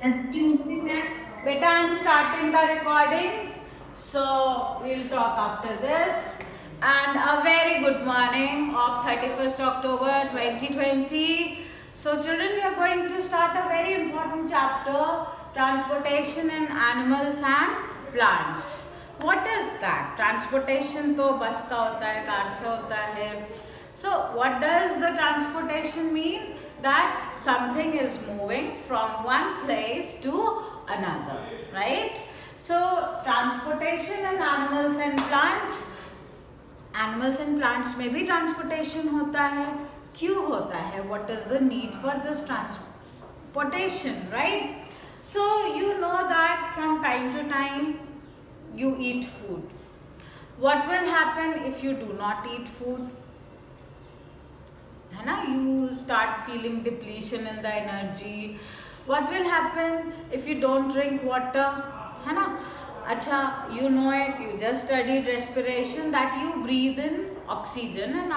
Excuse me, ma'am. Beta, I'm starting the recording, so we'll talk after this. And a very good morning of 31st October 2020. So children, we are going to start a very important chapter, transportation in animals and plants. What is that? Transportation तो बस का होता है, car से होता है. So what does the transportation mean? That something is moving from one place to another, right? So transportation in animals and plants में भी transportation होता है. क्यों होता है? What is the need for this transportation, right? So you know that from time to time you eat food. What will happen if you do not eat food? है ना, you start feeling depletion in the energy. What will happen if you don't drink water? है ना, अच्छा, you know it, you just studied respiration, that you breathe in oxygen and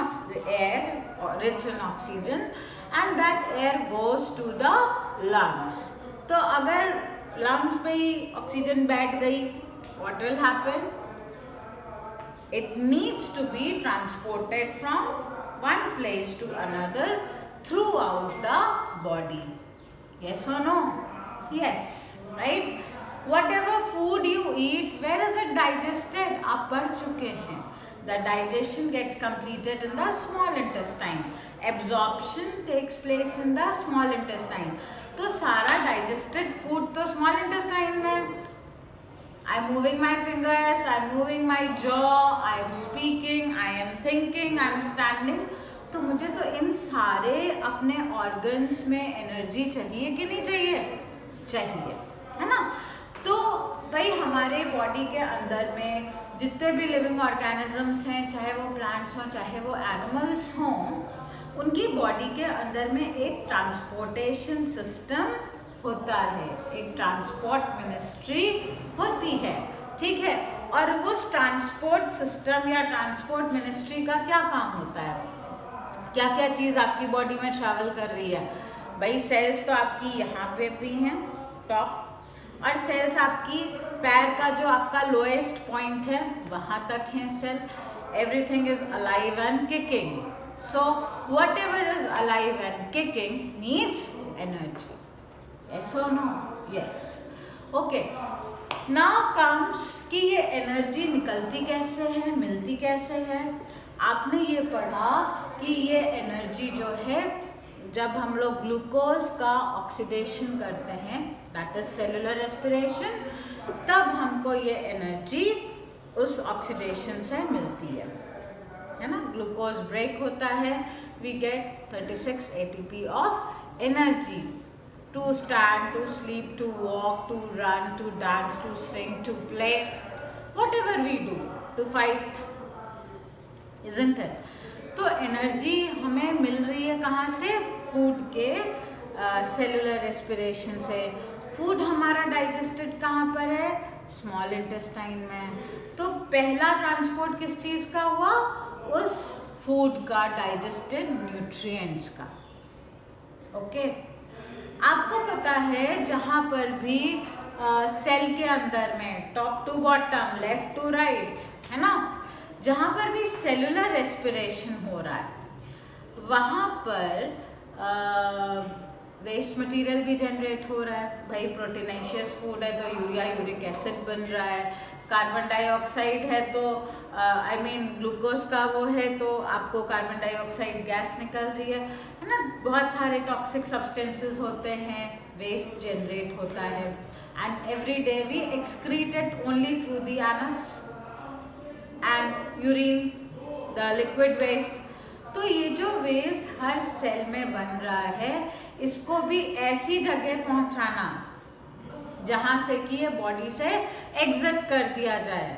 air rich in oxygen, and that air goes to the lungs. तो अगर lungs में ही oxygen बैठ गई, what will happen? It needs to be transported from one place to another throughout the body. Yes or no? Yes, right? Whatever food you eat, where is it digested? आप पढ़ चुके हैं. The digestion gets completed in the small intestine. Absorption takes place in the small intestine. तो सारा digested food तो small intestine में. I'm moving my fingers, I'm moving my jaw, I am speaking, I am thinking, I am standing. तो मुझे तो इन सारे अपने organs में एनर्जी चाहिए कि नहीं चाहिए? चाहिए, है ना? तो भाई हमारे बॉडी के अंदर में जितने भी लिविंग ऑर्गेनिजम्स हैं, चाहे वो प्लांट्स हों चाहे वो एनिमल्स हों, उनकी बॉडी के अंदर में एक ट्रांसपोर्टेशन सिस्टम होता है, एक ट्रांसपोर्ट मिनिस्ट्री होती है, ठीक है? और उस ट्रांसपोर्ट सिस्टम या ट्रांसपोर्ट मिनिस्ट्री का क्या काम होता है? क्या क्या चीज़ आपकी बॉडी में ट्रैवल कर रही है? भाई सेल्स तो आपकी यहाँ पे भी हैं टॉप, और सेल्स आपकी पैर का जो आपका लोएस्ट पॉइंट है वहाँ तक हैं cell. Everything is alive and kicking. So whatever is alive and kicking needs energy. Yes or no? Yes. Okay. Now comes कि ये एनर्जी निकलती कैसे है, मिलती कैसे है. आपने ये पढ़ा कि ये एनर्जी जो है, जब हम लोग ग्लूकोज का ऑक्सीडेशन करते हैं, दैट इज सेलुलर रेस्पिरेशन, तब हमको ये एनर्जी उस ऑक्सीडेशन से मिलती है ना. ग्लूकोज ब्रेक होता है, we get 36 ATP of energy. To stand, to sleep, to walk, to run, to dance, to sing, to play, whatever we do, to fight, isn't it? तो एनर्जी हमें मिल रही है कहाँ से? फूड के सेलुलर रेस्पिरेशन से. फूड हमारा digested कहाँ पर है? स्मॉल इंटेस्टाइन में. तो पहला ट्रांसपोर्ट किस चीज़ का हुआ? उस फूड का, डाइजेस्टेड न्यूट्रिएंट्स का. ओके आपको पता है जहाँ पर भी सेल के अंदर में top to bottom, left to right, है ना, जहाँ पर भी सेलुलर रेस्पिरेशन हो रहा है वहाँ पर वेस्ट मटेरियल भी जनरेट हो रहा है. भाई प्रोटीनेशियस फूड है तो यूरिया, यूरिक एसिड बन रहा है. कार्बन डाइऑक्साइड है तो ग्लूकोज का वो है तो आपको कार्बन डाइऑक्साइड गैस निकल रही है ना. बहुत सारे टॉक्सिक सब्सटेंसेस होते हैं, वेस्ट जनरेट होता है, and every day we excrete it only through the anus and urine, the liquid waste. तो ये जो वेस्ट हर सेल में बन रहा है, इसको भी ऐसी जगह पहुंचाना जहाँ से कि ये बॉडी से एग्जिट कर दिया जाए,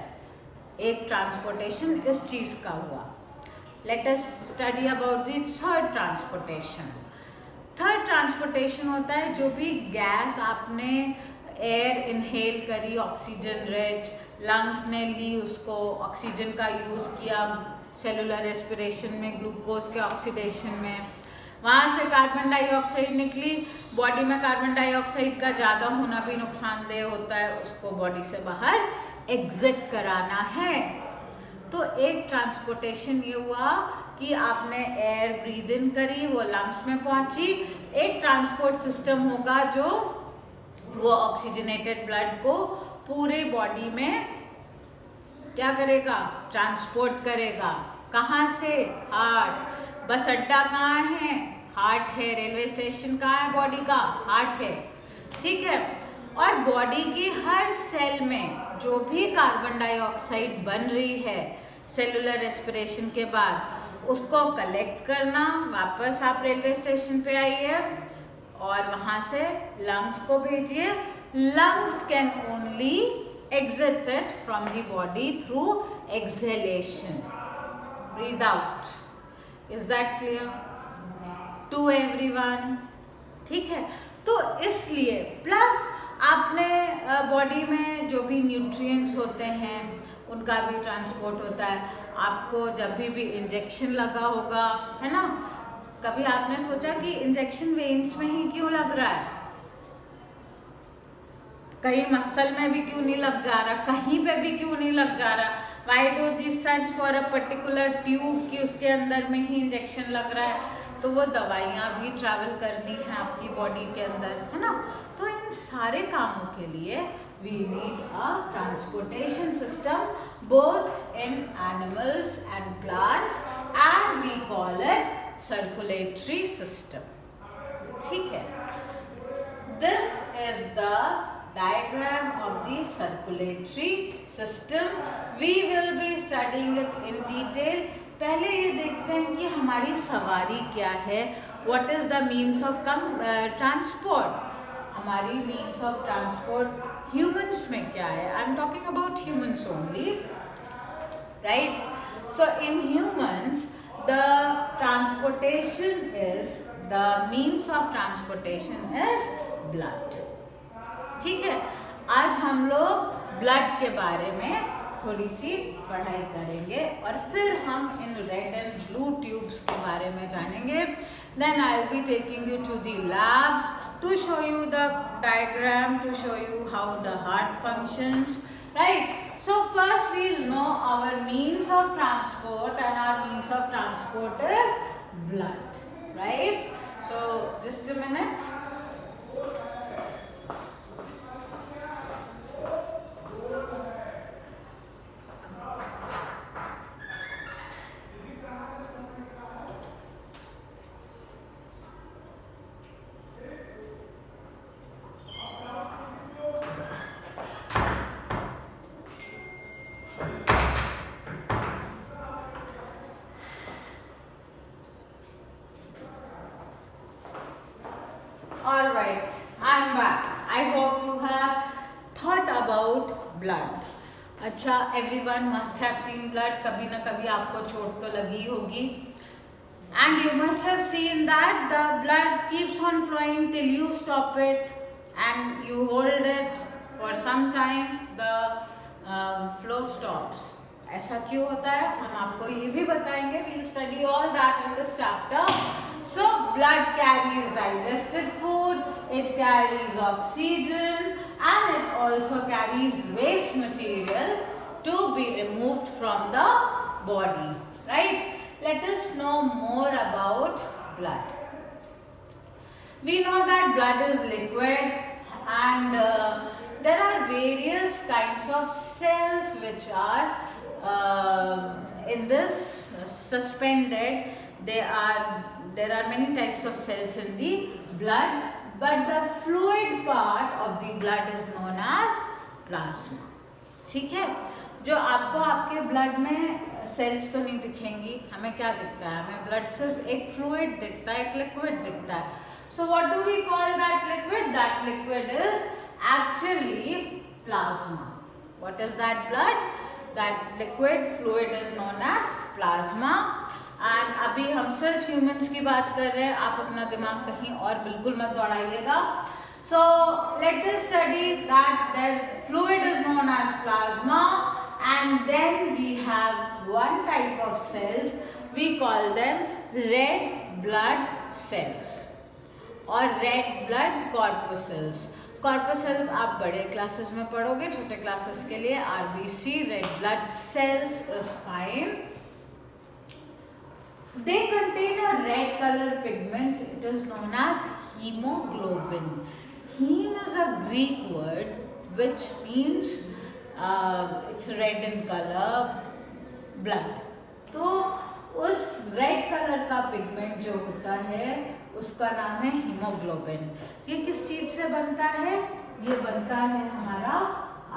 एक ट्रांसपोर्टेशन इस चीज़ का हुआ. Let us study about the third transportation. Third transportation होता है जो भी गैस आपने एयर इनहेल करी, ऑक्सीजन रिच, लंग्स ने ली उसको, ऑक्सीजन का यूज़ किया सेलुलर रेस्पिरेशन में, ग्लूकोज के ऑक्सीडेशन में, वहाँ से कार्बन डाइऑक्साइड निकली, बॉडी में कार्बन डाइऑक्साइड का ज़्यादा होना भी नुकसानदेह होता है, उसको बॉडी से बाहर एग्जिट कराना है। तो एक ट्रांसपोर्टेशन ये हुआ कि आपने एयर ब्रीद इन करी, वो लंग्स में पहुंची। एक ट्रांसपोर्ट सिस्टम होगा जो वो ऑक्सीजनेटेड ब्लड को पूरे बॉडी में क्या करेगा, ट्रांसपोर्ट करेगा। कहाँ से? हार्ट। बस अड्डा कहाँ है? हार्ट है। रेलवे स्टेशन कहाँ है बॉडी का? हार्ट है, ठीक है। और बॉडी की हर सेल में जो भी कार्बन डाइऑक्साइड बन रही है सेलुलर रेस्पिरेशन के बाद, उसको कलेक्ट करना, वापस आप रेलवे स्टेशन पे आइए और वहाँ से लंग्स को भेजिए। Lungs can only exited from the body through exhalation, breathe out. Is that clear to everyone? ठीक है। तो इसलिए प्लस आपने बॉडी में जो भी न्यूट्रिएंट्स होते हैं उनका भी ट्रांसपोर्ट होता है। आपको जब भी इंजेक्शन लगा होगा, है ना, कभी आपने सोचा कि इंजेक्शन वेन्स में ही क्यों लग रहा है, कहीं मसल में भी क्यों नहीं लग जा रहा, कहीं पे भी क्यों नहीं लग जा रहा? Why do the search for a particular tube कि उसके अंदर में ही इंजेक्शन लग रहा है? तो वो दवाइयाँ भी ट्रैवल करनी है आपकी बॉडी के अंदर, है ना। तो इन सारे कामों के लिए we need a transportation system both in animals and plants and we call it circulatory system, ठीक है। This is the diagram of the circulatory system. We will be studying it in detail. पहले ये देखते हैं कि हमारी सवारी क्या है। What is the means of transport? हमारी means of transport humans में क्या है? I'm talking about humans only, right? So in humans, the transportation is, the means of transportation is blood. ठीक है। आज हम लोग ब्लड के बारे में थोड़ी सी पढ़ाई करेंगे और फिर हम इन रेड एंड ब्लू ट्यूब्स के बारे में जानेंगे। Then I will be taking you to the labs to show you the diagram, to show you how the heart functions, right. So first we will know our means of transport and our means of transport is blood, right. So just a minute. Alright, I'm back. I hope you have thought about blood. अच्छा, everyone must have seen blood. कभी ना कभी आपको चोट तो लगी होगी. And you must have seen that the blood keeps on flowing till you stop it and you hold it for some time. The flow stops. ऐसा क्यों होता है हम आपको ये भी बताएंगे. We'll study all that in this chapter. So blood carries digested food, it carries oxygen and it also carries waste material to be removed from the body, right? Let us know more about blood. We know that blood is liquid and there are various kinds of cells which are in this suspended. There are many types of cells in the blood, but the fluid part of the blood is known as plasma. ठीक है। जो आपको आपके blood में sales तो नहीं दिखेंगी, हमें क्या दिखता है? हमें ब्लड सिर्फ एक फ्लूइड दिखता है, एक लिक्विड दिखता है. So what do we call that liquid? That liquid is actually plasma. What is that blood? That liquid fluid is known as plasma. And अभी हम सिर्फ ह्यूमंस की बात कर रहे हैं, आप अपना दिमाग कहीं और बिल्कुल मत दौड़ाइएगा. So let us study that the fluid is known as plasma, and then we have one type of cells, we call them red blood cells और रेड ब्लड कॉर्पसेल्स। कॉर्पसेल्स आप बड़े क्लासेस में पढ़ोगे, छोटे क्लासेस के लिए RBC, red blood cells is fine. They contain a red color pigment. It is known as hemoglobin. Heme is a Greek word which means it's red in color, blood. तो उस red colour का pigment जो होता है उसका नाम है haemoglobin. ये किस चीज से बनता है? ये बनता है हमारा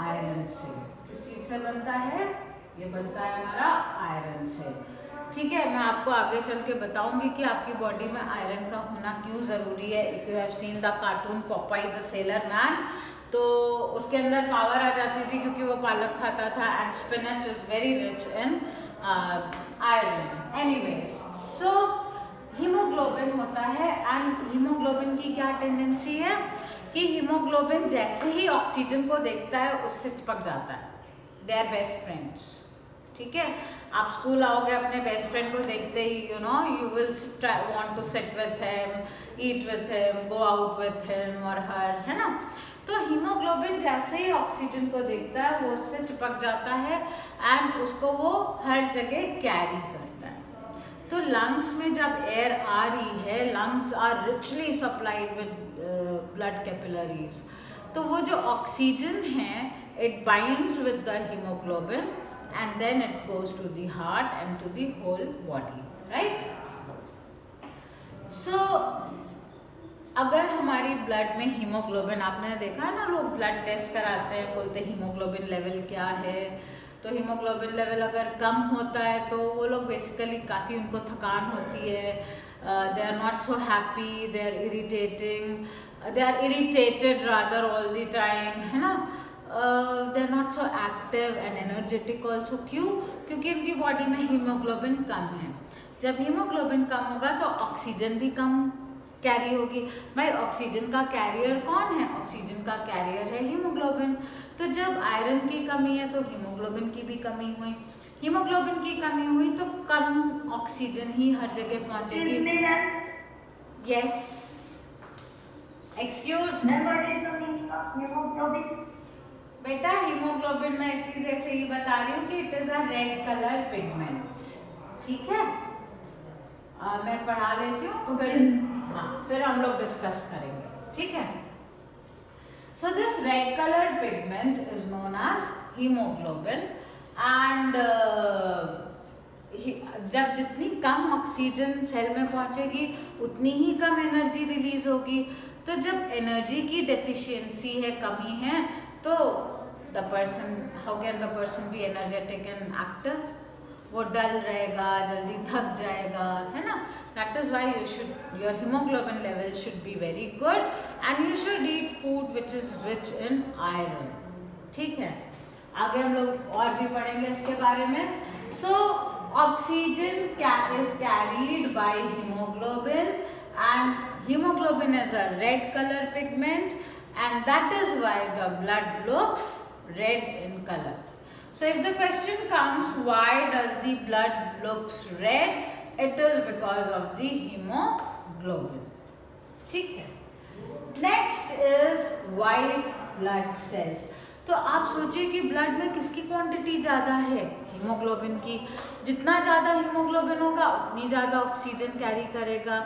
आयरन से। किस चीज से बनता है? ये बनता है हमारा आयरन से। ठीक है, मैं आपको आगे चल के बताऊंगी कि आपकी बॉडी में आयरन का होना क्यों ज़रूरी है। If you have seen the cartoon पॉपाई the sailor man, तो उसके अंदर पावर आ जाती थी क्योंकि वो पालक खाता था and spinach is very rich in iron. Anyways, so haemoglobin होता है एंड हीमोग्लोबिन की क्या टेंडेंसी है कि हीमोग्लोबिन जैसे ही ऑक्सीजन को देखता है उससे चिपक जाता है। They are best friends. ठीक है, आप स्कूल आओगे अपने बेस्ट फ्रेंड को देखते ही you will want to sit with him, eat with him, go out with him और हर, है ना। तो हीमोग्लोबिन जैसे ही ऑक्सीजन को देखता है वो उससे चिपक जाता है एंड उसको वो हर जगह कैरी करता है। तो लंग्स में जब एयर आ रही है, lungs are richly supplied with blood capillaries, तो वो जो ऑक्सीजन है it binds with the haemoglobin and then it goes to the heart and to the whole body, right? So अगर हमारी ब्लड में हीमोग्लोबिन, आपने देखा है ना लोग ब्लड टेस्ट कराते हैं, बोलते हैं हीमोग्लोबिन लेवल क्या है। तो हीमोग्लोबिन लेवल अगर कम होता है तो वो लोग बेसिकली काफ़ी उनको थकान होती है, they are not so happy, they are irritating, they are irritated rather all the time, है ना। They are not so active and energetic also. क्यों? क्योंकि इनकी बॉडी में हीमोग्लोबिन कम है। जब हीमोग्लोबिन कम होगा तो ऑक्सीजन भी कम कैरी होगी। भाई ऑक्सीजन का कैरियर कौन है? ऑक्सीजन का कैरियर है हीमोग्लोबिन। तो जब आयरन की कमी है तो हीमोग्लोबिन की भी कमी हुई। हीमोग्लोबिन की कमी हुई तो कम ऑक्सीजन ही हर जगह पहुंचेगी। यस, एक्सक्यूज बेटा, हीमोग्लोबिन मैं इतनी देर से ही बता रही हूँ कि it is a red colour pigment. ठीक है, मैं पढ़ा लेती हूँ फिर हम लोग डिस्कस करेंगे। ठीक है, so this red colour pigment is known as haemoglobin and जब जितनी कम ऑक्सीजन सेल में पहुंचेगी उतनी ही कम एनर्जी रिलीज होगी। तो जब एनर्जी की डेफिशिएंसी है, कमी है, तो the person, how can the person be energetic and active? वो डल रहेगा, जल्दी थक जाएगा, है ना। That is why your haemoglobin level should be very good and you should eat food which is rich in iron. ठीक है, आगे हम लोग और भी पढ़ेंगे इसके बारे में। So oxygen is carried by hemoglobin and hemoglobin is a red color pigment and that is why the blood looks red in color. So if the question comes why does the blood looks red, it is because of the hemoglobin. ठीक है, next is white blood cells. तो आप सोचिए कि blood में किसकी quantity ज़्यादा है? हीमोग्लोबिन की। जितना ज़्यादा हीमोग्लोबिन होगा उतनी ज़्यादा ऑक्सीजन कैरी करेगा,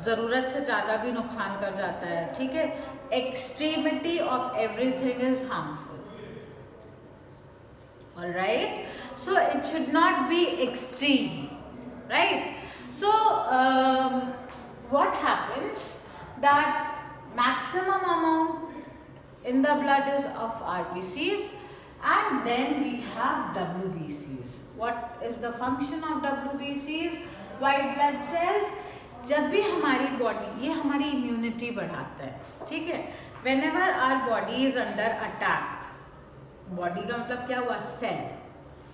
ज़रूरत से ज़्यादा भी नुकसान कर जाता है। ठीक है, extremity of everything is harmful. Alright, so it should not be extreme, right. So what happens that maximum amount in the blood is of RBCs and then we have WBCs. What is the function of WBCs? White blood cells. जब भी हमारी body, ये हमारी immunity बढ़ाता है। ठीक है, whenever our body is under attack, body का मतलब क्या हुआ? सेल,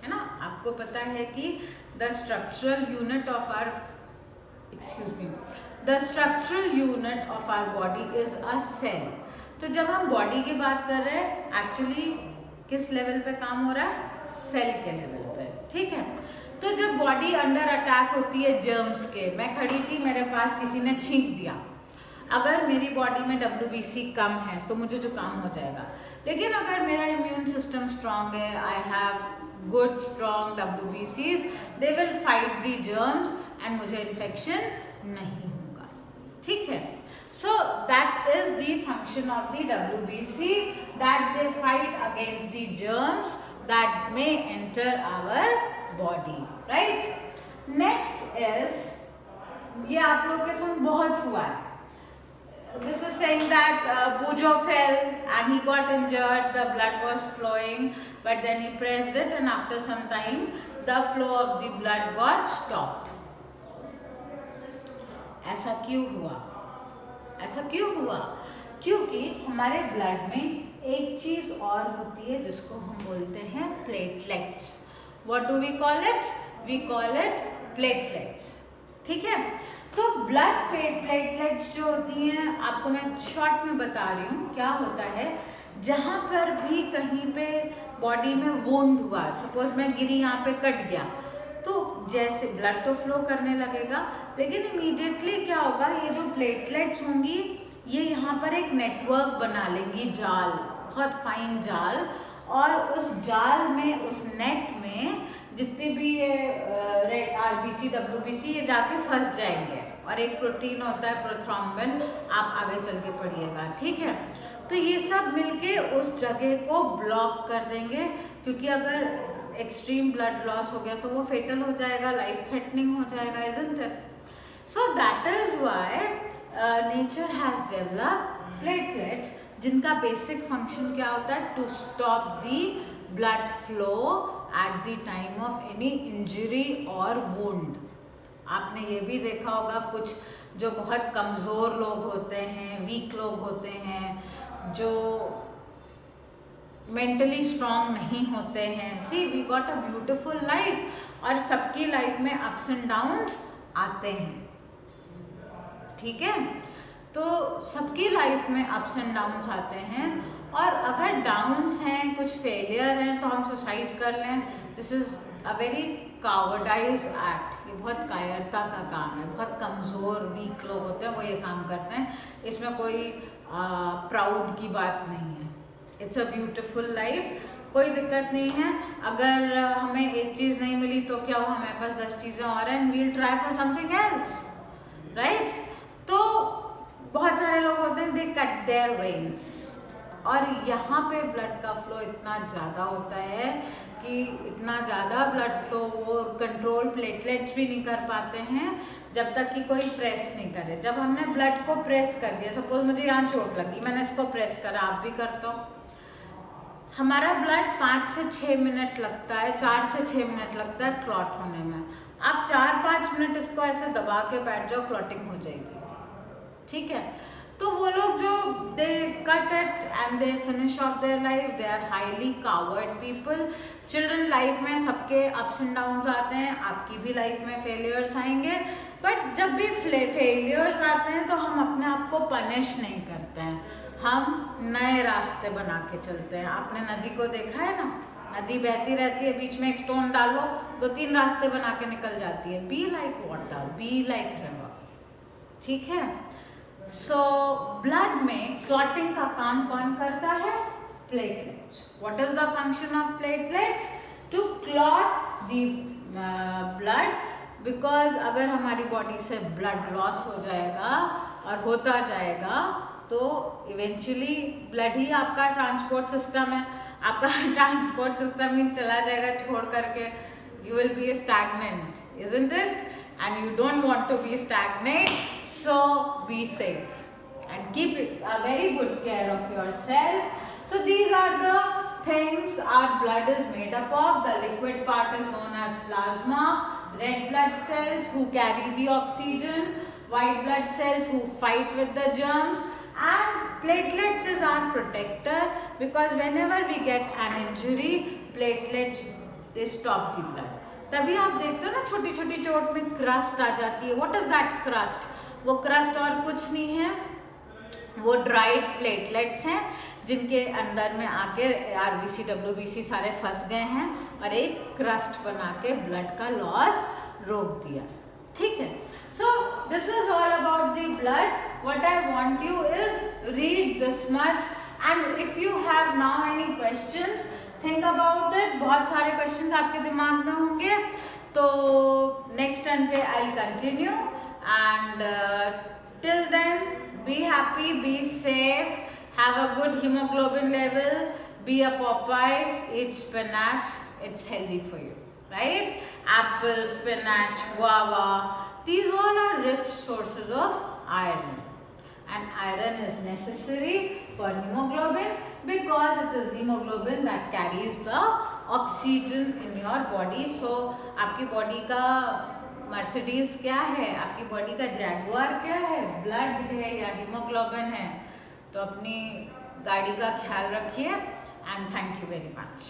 है ना। आपको पता है कि the structural unit of our the structural unit of our body is a cell. तो जब हम बॉडी की बात कर रहे हैं, एक्चुअली किस लेवल पे काम हो रहा है? सेल के लेवल पे। ठीक है, तो जब बॉडी अंडर अटैक होती है जर्म्स के, मैं खड़ी थी, मेरे पास किसी ने छींक दिया, अगर मेरी बॉडी में WBC कम है तो मुझे जुकाम हो जाएगा। लेकिन अगर मेरा इम्यून सिस्टम स्ट्रांग है, I have good strong WBCs, they will fight the germs and मुझे इन्फेक्शन नहीं होगा। ठीक है, so that is the function of the WBC, that they fight against the germs that may enter our body, right? Next is, ये आप लोग के साथ बहुत हुआ है। This is saying that Bujo fell and he got injured, the blood was flowing, but then he pressed it and after some time the flow of the blood got stopped. ऐसा क्यों हुआ? ऐसा क्यों हुआ? क्योंकि हमारे ब्लड में एक चीज और होती है जिसको हम बोलते हैं platelets. What do we call it? We call it platelets। ठीक है, तो ब्लड प्लेटलेट्स जो होती हैं, आपको मैं शॉर्ट में बता रही हूँ क्या होता है। जहाँ पर भी कहीं पे बॉडी में वुंड हुआ, सपोज मैं गिरी, यहाँ पे कट गया, तो जैसे ब्लड तो फ्लो करने लगेगा, लेकिन इमीडिएटली क्या होगा, ये जो प्लेटलेट्स होंगी ये यहाँ पर एक नेटवर्क बना लेंगी, जाल, बहुत फाइन जाल, और उस जाल में, उस नेट में जितने भी ये RBC WBC ये जाके फंस जाएंगे, और एक प्रोटीन होता है प्रोथ्रोम्बिन, आप आगे चल के पढ़िएगा। ठीक है, तो ये सब मिलके उस जगह को ब्लॉक कर देंगे, क्योंकि अगर एक्सट्रीम ब्लड लॉस हो गया तो वो फेटल हो जाएगा, लाइफ थ्रेटनिंग हो जाएगा, isn't it? So that is why nature has developed platelets, जिनका बेसिक फंक्शन क्या होता है, to stop the blood flow at the time of any injury और वुंड। आपने ये भी देखा होगा, कुछ जो बहुत कमज़ोर लोग होते हैं, वीक लोग होते हैं, जो मेंटली स्ट्रांग नहीं होते हैं, see we got a beautiful life, और सबकी लाइफ में अप्स एंड डाउन्स आते हैं। ठीक है, तो सबकी लाइफ में अप्स एंड डाउन्स आते हैं, और अगर डाउन्स हैं, कुछ फेलियर हैं, तो हम सुसाइड कर लें, this is a very कावर्डाइज act. ये बहुत कायरता का काम है, बहुत कमज़ोर वीक लोग होते हैं वो ये काम करते हैं, इसमें कोई प्राउड की बात नहीं है। इट्स अ ब्यूटिफुल लाइफ, कोई दिक्कत नहीं है। अगर हमें एक चीज़ नहीं मिली तो क्या हो, हमारे पास 10 चीज़ें और हैं, we'll try for something else, right? तो बहुत सारे लोग होते हैं, दे कट देयर वेन्स, और यहाँ पे ब्लड का फ्लो इतना ज़्यादा होता है कि इतना ज़्यादा ब्लड फ्लो वो कंट्रोल प्लेटलेट्स भी नहीं कर पाते हैं जब तक कि कोई प्रेस नहीं करे। जब हमने ब्लड को प्रेस कर दिया, सपोज मुझे यहाँ चोट लगी, मैंने इसको प्रेस करा, आप भी करते हो, हमारा ब्लड 5 से 6 मिनट लगता है, 4 से 6 मिनट लगता है क्लॉट होने में। आप 4-5 मिनट इसको ऐसे दबा के बैठ जाओ, क्लॉटिंग हो जाएगी। ठीक है, तो वो लोग जो they cut it and they finish off their life, they are highly coward people. Children life में सबके अप्स एंड डाउन्स आते हैं, आपकी भी लाइफ में फेलियर्स आएंगे, बट जब भी फेलियर्स आते हैं तो हम अपने आप को पनिश नहीं करते हैं, हम नए रास्ते बना के चलते हैं। आपने नदी को देखा है ना, नदी बहती रहती है, बीच में एक स्टोन डालो, 2-3 रास्ते बना के निकल जाती है। Be like water, be like river. ठीक है, सो ब्लड में क्लॉटिंग का काम कौन करता है? Platelets. What is the function of platelets? To clot the blood, because अगर हमारी बॉडी से ब्लड लॉस हो जाएगा और होता जाएगा तो इवेंचुअली ब्लड ही आपका ट्रांसपोर्ट सिस्टम है, आपका ट्रांसपोर्ट सिस्टम ही चला जाएगा छोड़ करके, you will be stagnant, isn't it? And you don't want to be stagnant, so be safe and keep a very good care of yourself. So these are the things our blood is made up of. The liquid part is known as plasma, red blood cells who carry the oxygen, white blood cells who fight with the germs, and platelets is our protector, because whenever we get an injury, platelets they stop the blood. तभी आप देखते हो ना, छोटी छोटी चोट में crust आ जाती है। What is that crust? वो क्रस्ट और कुछ नहीं है, वो ड्राइड प्लेटलेट्स हैं जिनके अंदर में आके आरबीसी डब्ल्यूबीसी सारे फंस गए हैं और एक क्रस्ट बना के ब्लड का लॉस रोक दिया। ठीक है, so this is all about the blood. What I want you is read this much and if you have now any questions think about it. बहुत सारे क्वेश्चंस आपके दिमाग में होंगे, तो नेक्स्ट टाइम पे I will continue and till then be happy, be safe, have a good hemoglobin level, be a Popeye, eat spinach, it's healthy for you, right? Apple, spinach, guava, these all are rich sources of iron, and iron is necessary for hemoglobin because it is hemoglobin that carries the oxygen in your body. So आपकी body का Mercedes क्या है, आपकी body का Jaguar क्या है, blood है या हीमोग्लोबिन है। तो अपनी गाड़ी का ख्याल रखिए and thank you very much.